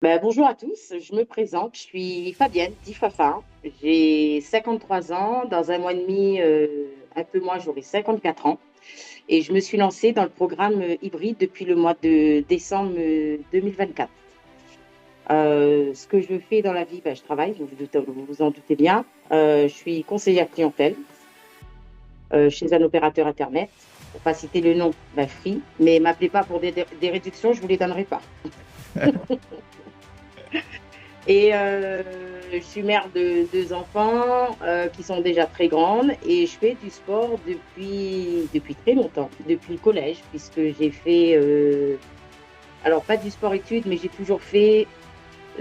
Bonjour à tous, je me présente, je suis Fabienne, dit Fafa. J'ai 53 ans, dans un mois et demi, un peu moins, j'aurai 54 ans. Et je me suis lancée dans le programme hybride depuis le mois de décembre 2024. Ce que je fais dans la vie, je travaille, vous vous en doutez bien. Je suis conseillère clientèle chez un opérateur Internet. Pour pas citer le nom, Free. Mais m'appelez pas pour des réductions, je vous les donnerai pas. Et je suis mère de deux enfants qui sont déjà très grandes et je fais du sport depuis très longtemps, depuis le collège, puisque j'ai fait, alors pas du sport-études, mais j'ai toujours fait,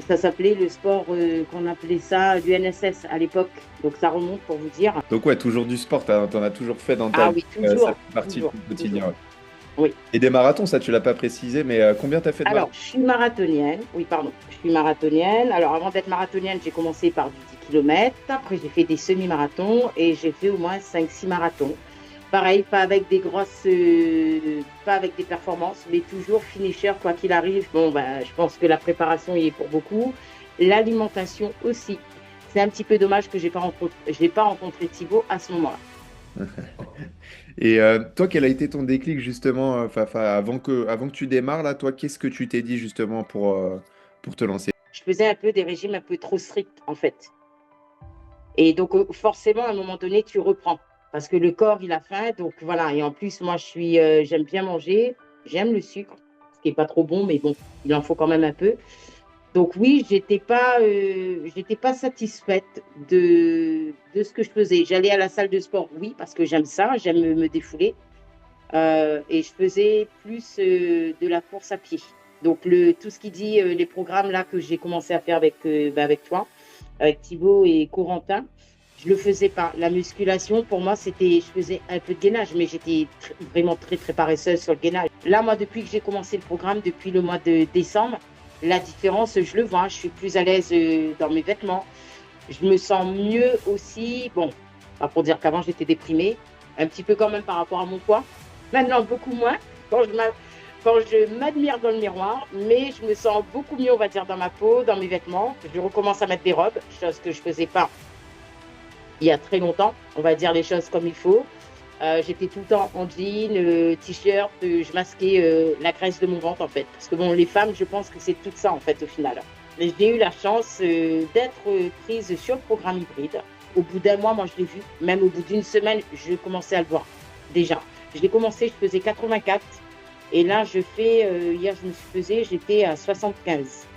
ça s'appelait le sport, qu'on appelait ça du NSS à l'époque. Donc ça remonte pour vous dire. Donc ouais, toujours du sport, t'en as toujours fait dans ta Ah vie, oui, ça toujours, fait partie de toujours, ton toujours. quotidien. Ouais. Oui. Et des marathons, ça tu l'as pas précisé, mais combien t'as fait de Alors, marathons? je suis marathonienne. Oui, pardon. Je suis marathonienne. Alors, avant d'être marathonienne, j'ai commencé par du 10 km. Après, j'ai fait des semi-marathons et j'ai fait au moins 5, 6 marathons. Pareil, pas avec des grosses, pas avec des performances, mais toujours finisher quoi qu'il arrive. Bon, je pense que la préparation y est pour beaucoup. L'alimentation aussi. C'est un petit peu dommage que j'ai pas rencontré Thibaut à ce moment-là. Et toi, quel a été ton déclic justement, Fafa, avant que tu démarres là, toi, qu'est-ce que tu t'es dit justement pour te lancer? Je faisais un peu des régimes un peu trop stricts, en fait. Et donc, forcément, à un moment donné, tu reprends. Parce que le corps, il a faim. Donc, voilà. Et en plus, moi, j'aime bien manger. J'aime le sucre, ce qui n'est pas trop bon, mais bon, il en faut quand même un peu. Donc, oui, j'étais pas satisfaite de ce que je faisais. J'allais à la salle de sport, oui, parce que j'aime ça. J'aime me défouler. Et je faisais plus de la course à pied. Donc, tout ce qui dit, les programmes là que j'ai commencé à faire avec toi, avec Thibaut et Corentin, je le faisais pas. La musculation, pour moi, je faisais un peu de gainage, mais j'étais vraiment très, très paresseuse sur le gainage. Là, moi, depuis que j'ai commencé le programme, depuis le mois de décembre, la différence, je le vois. Je suis plus à l'aise dans mes vêtements. Je me sens mieux aussi. Bon, pas pour dire qu'avant, j'étais déprimée, un petit peu quand même par rapport à mon poids. Maintenant, beaucoup moins. Quand je m'a- Quand je m'admire dans le miroir, mais je me sens beaucoup mieux, on va dire, dans ma peau, dans mes vêtements. Je recommence à mettre des robes, chose que je ne faisais pas il y a très longtemps. On va dire les choses comme il faut. J'étais tout le temps en jean, t-shirt, je masquais la graisse de mon ventre en fait. Parce que bon, les femmes, je pense que c'est tout ça en fait au final. Mais j'ai eu la chance d'être prise sur le programme hybride. Au bout d'un mois, moi je l'ai vu. Même au bout d'une semaine, je commençais à le voir déjà. Je l'ai commencé, je faisais 84. Et là, hier je me suis pesée, j'étais à 75.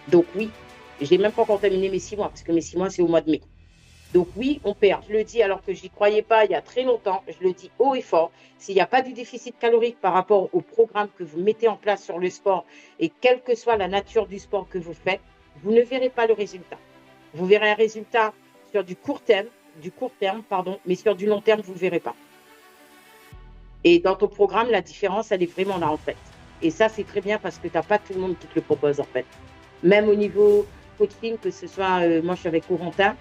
Donc oui, j'ai même pas encore terminé mes 6 mois, parce que mes 6 mois, c'est au mois de mai. Donc oui, on perd. Je le dis alors que j'y croyais pas il y a très longtemps. Je le dis haut et fort. S'il n'y a pas du déficit calorique par rapport au programme que vous mettez en place sur le sport et quelle que soit la nature du sport que vous faites, vous ne verrez pas le résultat. Vous verrez un résultat sur du court terme, pardon, mais sur du long terme, vous ne le verrez pas. Et dans ton programme, la différence, elle est vraiment là en fait. Et ça, c'est très bien parce que tu n'as pas tout le monde qui te le propose en fait. Même au niveau coaching, que ce soit, moi je suis avec Corentin,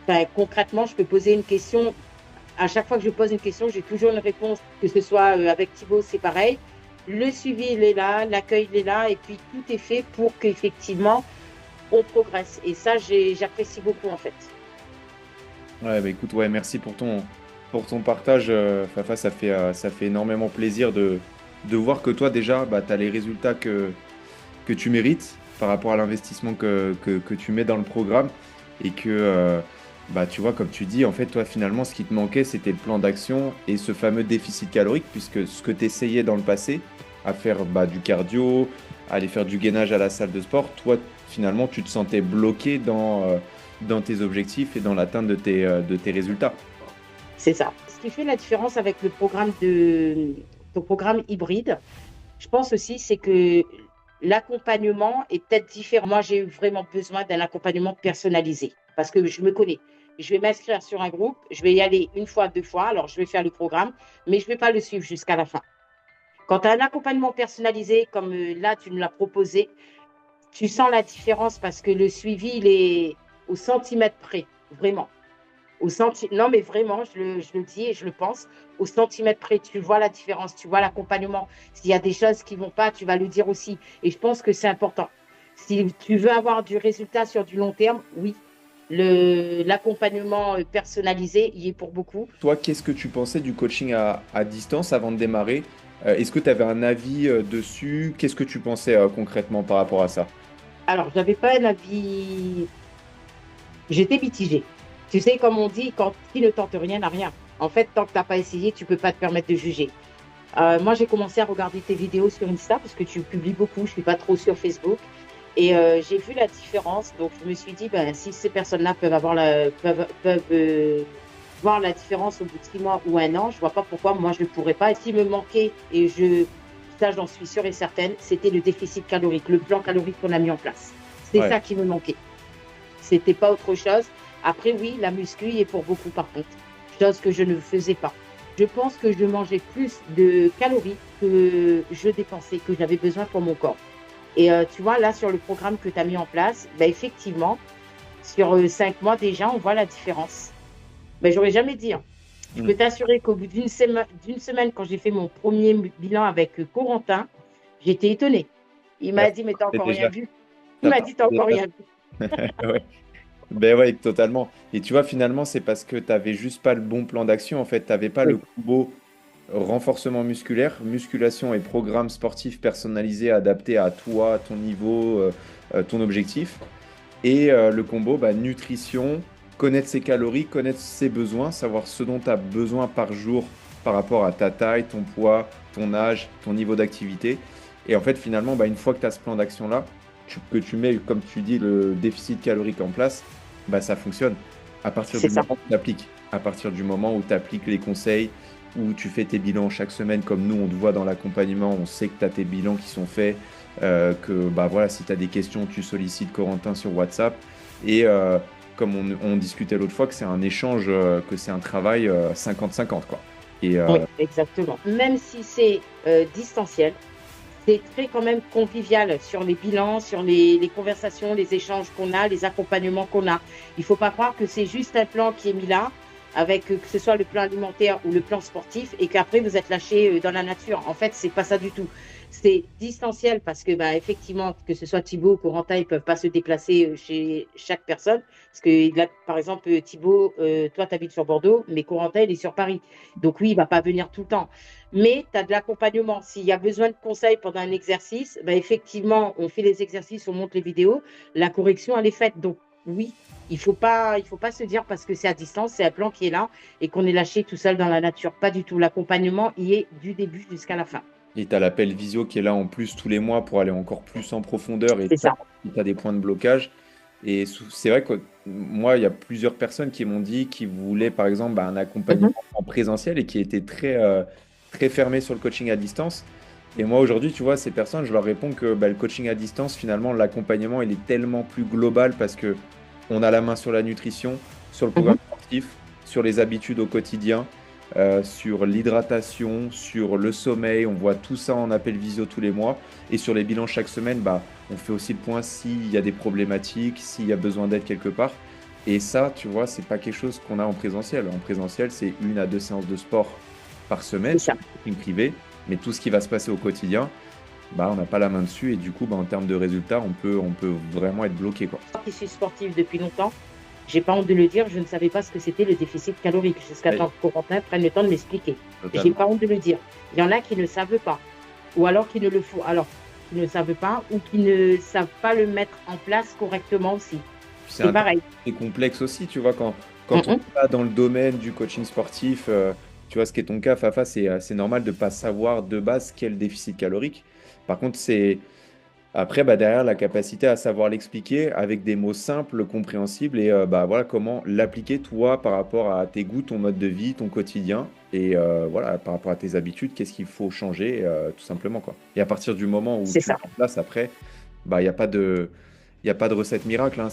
enfin, concrètement, je peux poser une question. À chaque fois que je pose une question, j'ai toujours une réponse, que ce soit avec Thibaut, c'est pareil. Le suivi, il est là, l'accueil, il est là, et puis tout est fait pour qu'effectivement, on progresse. Et ça, j'apprécie beaucoup, en fait. Ouais, bah écoute, ouais, merci pour ton partage, Fafa, ça fait énormément plaisir de voir que toi déjà, bah, tu as les résultats que tu mérites par rapport à l'investissement que tu mets dans le programme et que, bah, tu vois, comme tu dis, en fait, toi, finalement, ce qui te manquait, c'était le plan d'action et ce fameux déficit calorique, puisque ce que tu essayais dans le passé, à faire bah, du cardio, à aller faire du gainage à la salle de sport, toi, finalement, tu te sentais bloqué dans tes objectifs et dans l'atteinte de tes résultats. C'est ça. Ce qui fait la différence avec ton programme hybride, je pense aussi, c'est que l'accompagnement est peut-être différent. Moi, j'ai eu vraiment besoin d'un accompagnement personnalisé parce que je me connais. Je vais m'inscrire sur un groupe, je vais y aller une fois, 2 fois, alors je vais faire le programme, mais je ne vais pas le suivre jusqu'à la fin. Quand tu as un accompagnement personnalisé, comme là, tu nous l'as proposé, tu sens la différence parce que le suivi, il est au centimètre près, vraiment. Non, mais vraiment, je le dis et je le pense, au centimètre près, tu vois la différence, tu vois l'accompagnement. S'il y a des choses qui ne vont pas, tu vas le dire aussi. Et je pense que c'est important. Si tu veux avoir du résultat sur du long terme, oui, l'accompagnement personnalisé y est pour beaucoup. Toi, qu'est-ce que tu pensais du coaching à distance avant de démarrer? Est-ce que tu avais un avis dessus? Qu'est-ce que tu pensais concrètement par rapport à ça? Alors, j'avais pas un avis, j'étais mitigée. Tu sais, comme on dit, quand qui ne tente rien n'a rien. En fait, tant que tu n'as pas essayé, tu peux pas te permettre de juger. Moi, j'ai commencé à regarder tes vidéos sur Insta parce que tu publies beaucoup. Je suis pas trop sur Facebook. Et j'ai vu la différence. Donc, je me suis dit, ben, si ces personnes-là peuvent voir la différence au bout de 6 mois ou un an, je vois pas pourquoi moi je ne pourrais pas. Et ce qui me manquait, ça j'en suis sûre et certaine, c'était le déficit calorique, le plan calorique qu'on a mis en place. C'est Ouais. ça qui me manquait. C'était pas autre chose. Après, oui, la muscu y est pour beaucoup par contre. Chose que je ne faisais pas. Je pense que je mangeais plus de calories que je dépensais, que j'avais besoin pour mon corps. Et tu vois, là, sur le programme que tu as mis en place, ben, effectivement, sur 5 mois déjà, on voit la différence. Ben, j'aurais jamais dit, hein. Je Mm. peux t'assurer qu'au bout d'une semaine, quand j'ai fait mon premier bilan avec Corentin, j'étais étonnée. Il Ouais, m'a dit, mais t'as encore rien déjà, vu. Il ça m'a dit, t'as partait encore déjà. rien vu. Ouais. Ben ouais, totalement. Et tu vois, finalement, c'est parce que tu n'avais juste pas le bon plan d'action. En fait, tu n'avais pas le Oui, combo renforcement musculaire, musculation et programme sportif personnalisé adapté à toi, ton niveau, ton objectif. Et le combo, bah, nutrition, connaître ses calories, connaître ses besoins, savoir ce dont tu as besoin par jour par rapport à ta taille, ton poids, ton âge, ton niveau d'activité. Et en fait, finalement, bah, une fois que tu as ce plan d'action-là, que tu mets, comme tu dis, le déficit calorique en place, bah, ça fonctionne. À partir c'est du ça. moment où tu appliques, à partir du moment où tu appliques les conseils, où tu fais tes bilans chaque semaine, comme nous, on te voit dans l'accompagnement, on sait que tu as tes bilans qui sont faits, que bah, voilà, si tu as des questions, tu sollicites Corentin sur WhatsApp. Et comme on discutait l'autre fois, que c'est un échange, que c'est un travail 50-50, quoi. Et Oui, exactement. Même si c'est distanciel, c'est très quand même convivial sur les bilans, sur les conversations, les échanges qu'on a, les accompagnements qu'on a. Il ne faut pas croire que c'est juste un plan qui est mis là, avec que ce soit le plan alimentaire ou le plan sportif, et qu'après vous êtes lâché dans la nature. En fait, c'est pas ça du tout. C'est distanciel parce que, bah, effectivement, que ce soit Thibaut ou Corentin, ils peuvent pas se déplacer chez chaque personne. Parce que, là, par exemple, Thibaut, toi, tu habites sur Bordeaux, mais Corentin, il est sur Paris. Donc, oui, il va pas venir tout le temps. Mais tu as de l'accompagnement. S'il y a besoin de conseils pendant un exercice, bah, effectivement, on fait les exercices, on monte les vidéos, la correction, elle est faite. Donc, oui, il faut pas se dire parce que c'est à distance, c'est un plan qui est là et qu'on est lâché tout seul dans la nature. Pas du tout. L'accompagnement y est du début jusqu'à la fin. tu as l'appel visio qui est là en plus tous les mois pour aller encore plus en profondeur et C'est ça. savoir si tu as des points de blocage. Et c'est vrai que moi, il y a plusieurs personnes qui m'ont dit qu'ils voulaient, par exemple, bah, un accompagnement Mhm. en présentiel et qui étaient très fermés sur le coaching à distance. Et moi, aujourd'hui, tu vois, ces personnes, je leur réponds que bah, le coaching à distance, finalement, l'accompagnement, il est tellement plus global parce que on a la main sur la nutrition, sur le Mhm. programme sportif, sur les habitudes au quotidien, sur l'hydratation, sur le sommeil. On voit tout ça en appel visio tous les mois. Et sur les bilans chaque semaine, bah, on fait aussi le point s'il y a des problématiques, s'il y a besoin d'aide quelque part. Et ça, tu vois, c'est pas quelque chose qu'on a en présentiel. En présentiel, c'est 1 à 2 séances de sport par semaine C'est sur ça. le coaching privé. Mais tout ce qui va se passer au quotidien, bah, on n'a pas la main dessus. Et du coup, bah, en termes de résultats, on peut vraiment être bloqué, quoi. Moi qui suis sportive depuis longtemps, j'ai pas honte de le dire, je ne savais pas ce que c'était le déficit calorique jusqu'à Ouais, temps que Corentin prenne le temps de m'expliquer. J'ai totalement. pas honte de le dire. Il y en a qui ne savent pas, ou alors qui ne le font, alors qui ne savent pas, ou qui ne savent pas le mettre en place correctement aussi. C'est C'est un pareil. c'est complexe aussi, tu vois, quand on Mhm. est pas dans le domaine du coaching sportif, tu vois, ce qui est ton cas, Fafa, c'est normal de ne pas savoir de base quel déficit calorique. Par contre, c'est après, bah, derrière, la capacité à savoir l'expliquer avec des mots simples, compréhensibles, et bah, voilà, comment l'appliquer, toi, par rapport à tes goûts, ton mode de vie, ton quotidien, et voilà, par rapport à tes habitudes, qu'est-ce qu'il faut changer, tout simplement, quoi. Et à partir du moment où C'est tu ça. mets en place, après, bah, il y a pas de recette miracle, hein.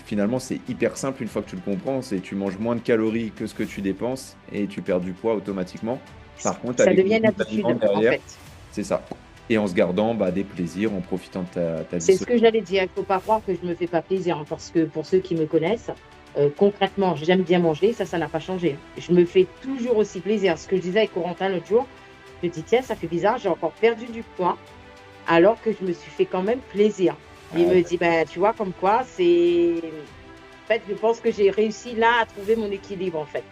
Finalement, c'est hyper simple une fois que tu le comprends. C'est tu manges moins de calories que ce que tu dépenses et tu perds du poids automatiquement. Par contre, Ça avec les devient une bons aliments habitude, en derrière, fait. c'est ça. Et en se gardant bah, des plaisirs, en profitant de ta vie C'est ce sociale. que j'allais dire. Il ne faut pas croire que je me fais pas plaisir, hein, parce que pour ceux qui me connaissent, concrètement, j'aime bien manger. Ça n'a pas changé. Je me fais toujours aussi plaisir. Ce que je disais avec Corentin l'autre jour, je me dis, tiens, ça fait bizarre, j'ai encore perdu du poids, alors que je me suis fait quand même plaisir. Il Ah, me dit, ben, tu vois, comme quoi, c'est. En fait, je pense que j'ai réussi là à trouver mon équilibre, en fait.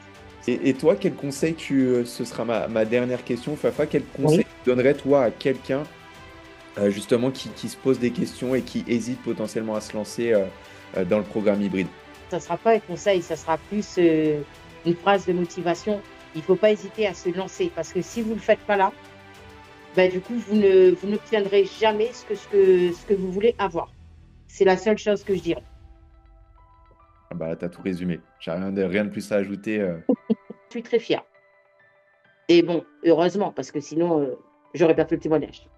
et toi, quel conseil ce sera ma dernière question, Fafa, quel conseil Oui. tu donnerais toi à quelqu'un justement qui se pose des questions et qui hésite potentiellement à se lancer dans le programme hybride? Ça ne sera pas un conseil, ça sera plus une phrase de motivation. Il ne faut pas hésiter à se lancer parce que si vous ne le faites pas là, ben, du coup, vous n'obtiendrez jamais ce que vous voulez avoir. C'est la seule chose que je dirais. Ah bah, tu as tout résumé. J'ai rien de plus à ajouter. Je suis très fière. Et bon, heureusement, parce que sinon, j'aurais pas fait le témoignage.